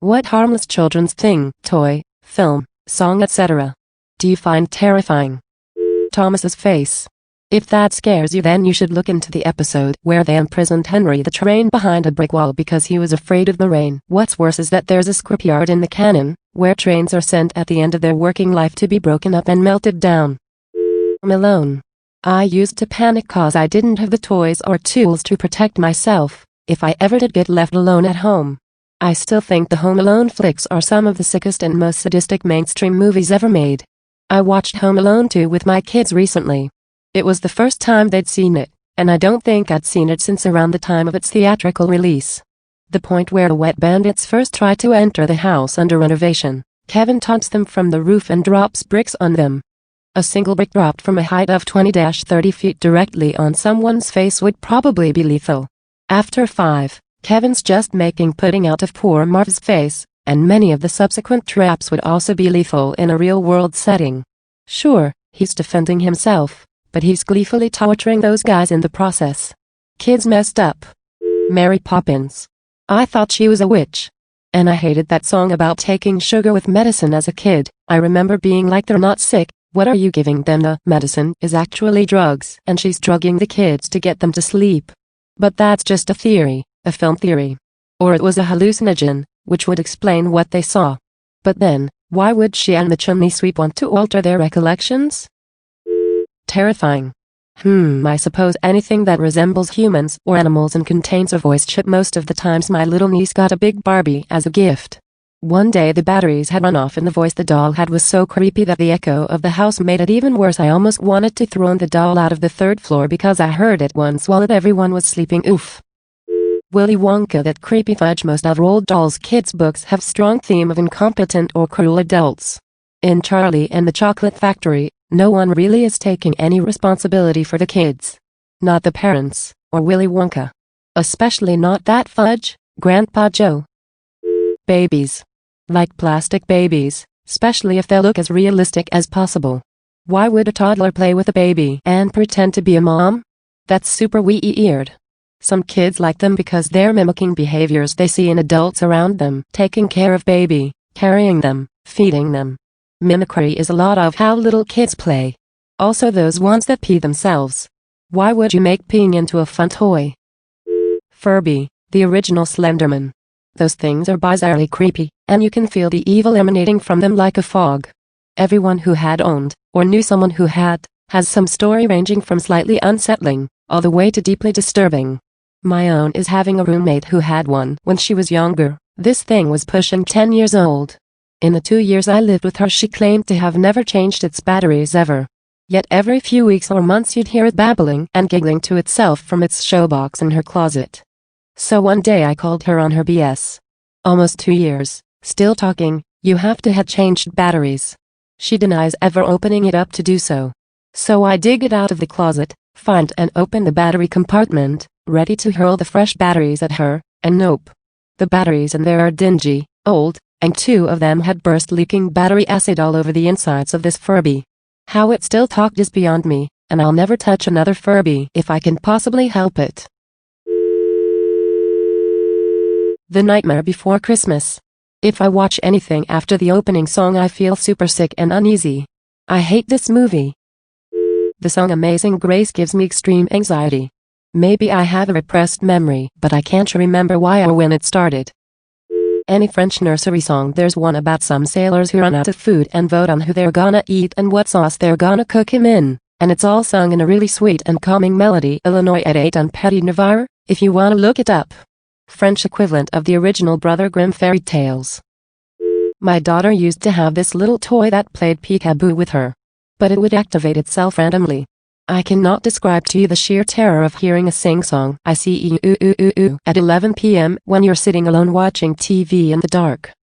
What harmless children's thing, toy, film, song, etc. do you find terrifying? Thomas's face. If that scares you, then you should look into the episode where they imprisoned Henry the Train behind a brick wall because he was afraid of the rain. What's worse is that there's a scrapyard in the canon where trains are sent at the end of their working life to be broken up and melted down. I'm alone. I used to panic cause I didn't have the toys or tools to protect myself if I ever did get left alone at home. I still think the Home Alone flicks are some of the sickest and most sadistic mainstream movies ever made. I watched Home Alone 2 with my kids recently. It was the first time they'd seen it, and I don't think I'd seen it since around the time of its theatrical release. The point where the wet bandits first try to enter the house under renovation, Kevin taunts them from the roof and drops bricks on them. A single brick dropped from a height of 20-30 feet directly on someone's face would probably be lethal. After 5, Kevin's just making pudding out of poor Marv's face, and many of the subsequent traps would also be lethal in a real-world setting. Sure, he's defending himself, but he's gleefully torturing those guys in the process. Kids messed up. Mary Poppins. I thought she was a witch. And I hated that song about taking sugar with medicine as a kid. I remember being like, they're not sick, what are you giving them? The medicine is actually drugs, and she's drugging the kids to get them to sleep. But that's just a theory, a film theory. Or it was a hallucinogen, which would explain what they saw. But then, why would she and the chimney sweep want to alter their recollections? Terrifying. I suppose anything that resembles humans or animals and contains a voice chip. Most of the times my little niece got a big Barbie as a gift. One day the batteries had run off and the voice the doll had was so creepy that the echo of the house made it even worse. I almost wanted to throw the doll out of the 3rd floor because I heard it once while everyone was sleeping. Oof. Willy Wonka. That creepy fudge. Most of Roald Dahl's kids' books have strong theme of incompetent or cruel adults. In Charlie and the Chocolate Factory, no one really is taking any responsibility for the kids. Not the parents, or Willy Wonka. Especially not that fudge, Grandpa Joe. Babies. Like plastic babies, especially if they look as realistic as possible. Why would a toddler play with a baby and pretend to be a mom? That's super weird. Some kids like them because they're mimicking behaviors they see in adults around them, taking care of baby, carrying them, feeding them. Mimicry is a lot of how little kids play. Also those ones that pee themselves. Why would you make peeing into a fun toy? Furby, the original Slenderman. Those things are bizarrely creepy, and you can feel the evil emanating from them like a fog. Everyone who had owned, or knew someone who had, has some story ranging from slightly unsettling, all the way to deeply disturbing. My own is having a roommate who had one when she was younger. This thing was pushing 10 years old. In the 2 years I lived with her, she claimed to have never changed its batteries ever. Yet every few weeks or months you'd hear it babbling and giggling to itself from its showbox in her closet. So one day I called her on her BS. Almost 2 years, still talking, you have to have changed batteries. She denies ever opening it up to do so. So I dig it out of the closet, find and open the battery compartment, ready to hurl the fresh batteries at her, and nope. The batteries in there are dingy, old, and 2 of them had burst, leaking battery acid all over the insides of this Furby. How it still talked is beyond me, and I'll never touch another Furby if I can possibly help it. The Nightmare Before Christmas. If I watch anything after the opening song I feel super sick and uneasy. I hate this movie. The song Amazing Grace gives me extreme anxiety. Maybe I have a repressed memory, but I can't remember why or when it started. Any French nursery song. There's one about some sailors who run out of food and vote on who they're gonna eat and what sauce they're gonna cook him in, and it's all sung in a really sweet and calming melody. Illinois at 8 on Petit Navarre, if you wanna look it up. French equivalent of the original Brother Grimm fairy tales. My daughter used to have this little toy that played peekaboo with her. But it would activate itself randomly. I cannot describe to you the sheer terror of hearing a sing-song at 11 p.m. when you're sitting alone watching TV in the dark.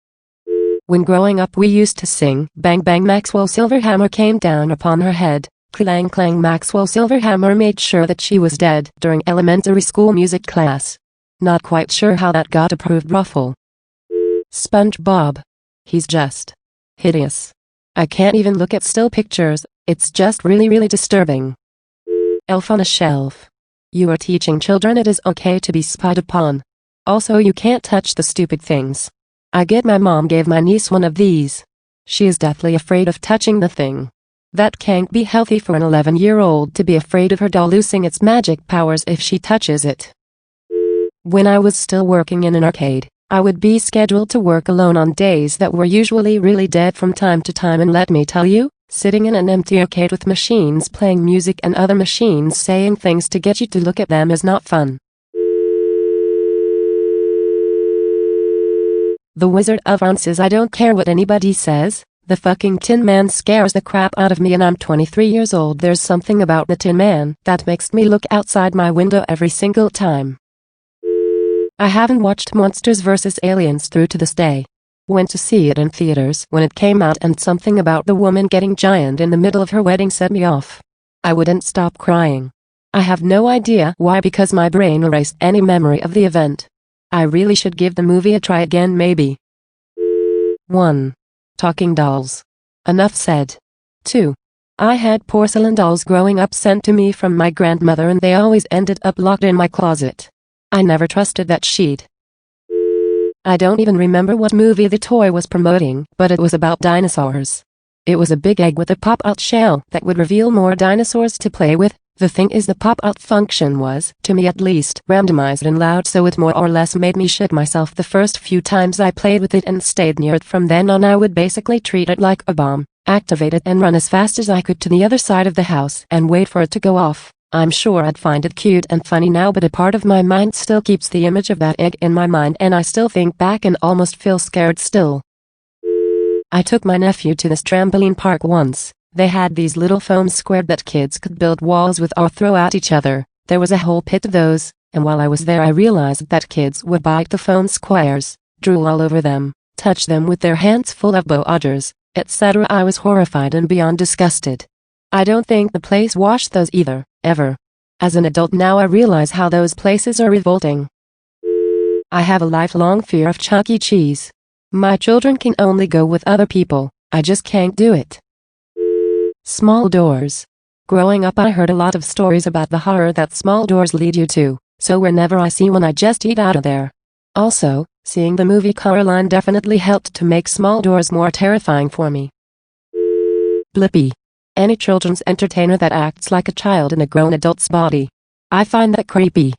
When growing up we used to sing Bang Bang Maxwell Silverhammer came down upon her head, clang clang Maxwell Silverhammer made sure that she was dead during elementary school music class. Not quite sure how that got approved. Ruffle. SpongeBob. He's just hideous. I can't even look at still pictures, it's just really disturbing. Elf on a Shelf. You are teaching children it is okay to be spied upon. Also you can't touch the stupid things. I get my mom gave my niece one of these. She is deathly afraid of touching the thing. That can't be healthy for an 11-year-old to be afraid of her doll losing its magic powers if she touches it. When I was still working in an arcade, I would be scheduled to work alone on days that were usually really dead from time to time, and let me tell you, sitting in an empty arcade with machines playing music and other machines saying things to get you to look at them is not fun. The Wizard of Oz says I don't care what anybody says. The fucking Tin Man scares the crap out of me, and I'm 23 years old. There's something about the Tin Man that makes me look outside my window every single time. I haven't watched Monsters vs. Aliens through to this day. Went to see it in theaters when it came out, and something about the woman getting giant in the middle of her wedding set me off. I wouldn't stop crying. I have no idea why, because my brain erased any memory of the event. I really should give the movie a try again maybe. 1. Talking dolls. Enough said. 2. I had porcelain dolls growing up sent to me from my grandmother, and they always ended up locked in my closet. I never trusted that she'd. I don't even remember what movie the toy was promoting, but it was about dinosaurs. It was a big egg with a pop-out shell that would reveal more dinosaurs to play with. The thing is, the pop-out function was, to me at least, randomized and loud, so it more or less made me shit myself the first few times I played with it and stayed near it. From then on I would basically treat it like a bomb, activate it and run as fast as I could to the other side of the house and wait for it to go off. I'm sure I'd find it cute and funny now, but a part of my mind still keeps the image of that egg in my mind, and I still think back and almost feel scared still. I took my nephew to this trampoline park once. They had these little foam squares that kids could build walls with or throw at each other. There was a whole pit of those, and while I was there I realized that kids would bite the foam squares, drool all over them, touch them with their hands full of boogers, etc. I was horrified and beyond disgusted. I don't think the place washed those either, ever. As an adult now I realize how those places are revolting. I have a lifelong fear of Chuck E. Cheese. My children can only go with other people. I just can't do it. Small doors. Growing up I heard a lot of stories about the horror that small doors lead you to, so whenever I see one I just eat out of there. Also, seeing the movie Coraline definitely helped to make small doors more terrifying for me. Blippi. Any children's entertainer that acts like a child in a grown adult's body. I find that creepy.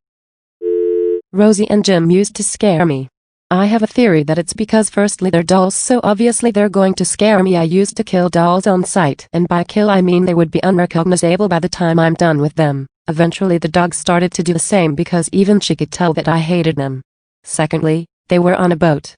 Rosie and Jim used to scare me. I have a theory that it's because firstly they're dolls, so obviously they're going to scare me. I used to kill dolls on sight, and by kill I mean they would be unrecognizable by the time I'm done with them. Eventually the dog started to do the same because even she could tell that I hated them. Secondly, they were on a boat.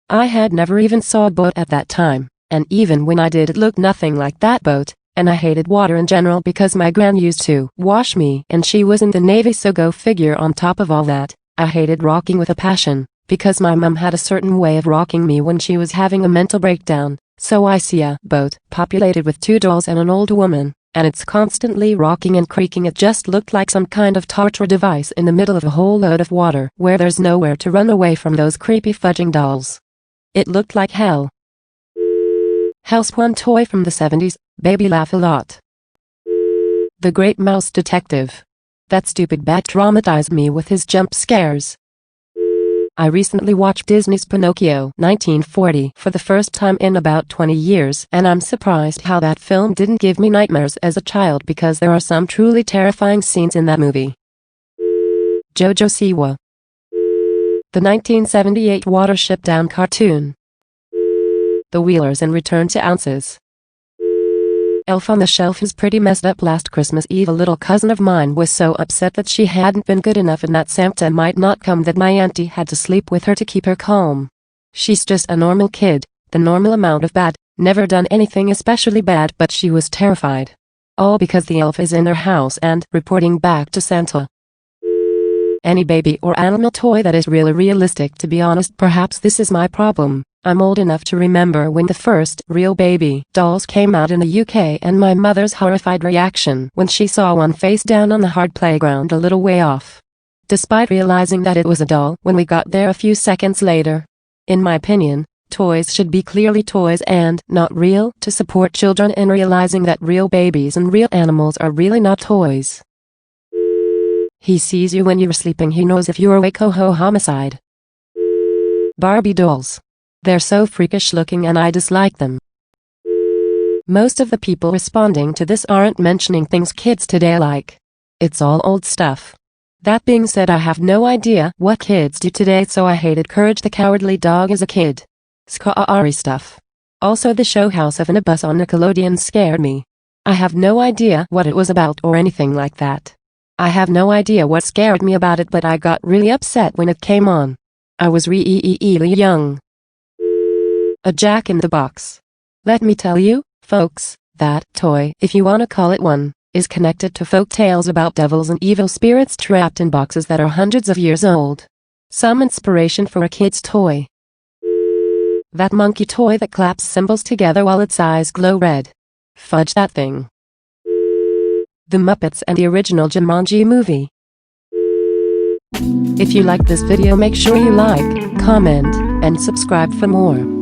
I had never even saw a boat at that time, and even when I did it looked nothing like that boat, and I hated water in general because my gran used to wash me and she was in the Navy, so go figure. On top of all that, I hated rocking with a passion, because my mom had a certain way of rocking me when she was having a mental breakdown. So I see a boat populated with 2 dolls and an old woman, and it's constantly rocking and creaking. It just looked like some kind of torture device in the middle of a whole load of water where there's nowhere to run away from those creepy fudging dolls. It looked like hell. House one toy from the 70s, baby laugh a lot. The Great Mouse Detective. That stupid bat traumatized me with his jump scares. I recently watched Disney's Pinocchio 1940 for the first time in about 20 years, and I'm surprised how that film didn't give me nightmares as a child, because there are some truly terrifying scenes in that movie. Jojo Siwa. The 1978 Watership Down cartoon. The Wheelers and Return to Ounces. Elf on the Shelf is pretty messed up. Last Christmas Eve a little cousin of mine was so upset that she hadn't been good enough and that Santa might not come that my auntie had to sleep with her to keep her calm. She's just a normal kid, the normal amount of bad, never done anything especially bad, but she was terrified. All because the elf is in their house and reporting back to Santa. Any baby or animal toy that is really realistic. To be honest, perhaps this is my problem. I'm old enough to remember when the first real baby dolls came out in the UK, and my mother's horrified reaction when she saw one face down on the hard playground a little way off. Despite realizing that it was a doll when we got there a few seconds later. In my opinion, toys should be clearly toys and not real, to support children in realizing that real babies and real animals are really not toys. He sees you when you're sleeping. He knows if you're awake. Ho ho homicide. Barbie dolls. They're so freakish looking and I dislike them. Most of the people responding to this aren't mentioning things kids today like. It's all old stuff. That being said, I have no idea what kids do today, so I hated Courage the Cowardly Dog as a kid. Scary stuff. Also, the show House of a Bus on Nickelodeon scared me. I have no idea what it was about or anything like that. I have no idea what scared me about it, but I got really upset when it came on. I was really young. A Jack in the Box. Let me tell you, folks, that toy, if you wanna call it one, is connected to folk tales about devils and evil spirits trapped in boxes that are hundreds of years old. Some inspiration for a kid's toy. That monkey toy that claps cymbals together while its eyes glow red. Fudge that thing. The Muppets and the original Jumanji movie. If you liked this video, make sure you like, comment, and subscribe for more.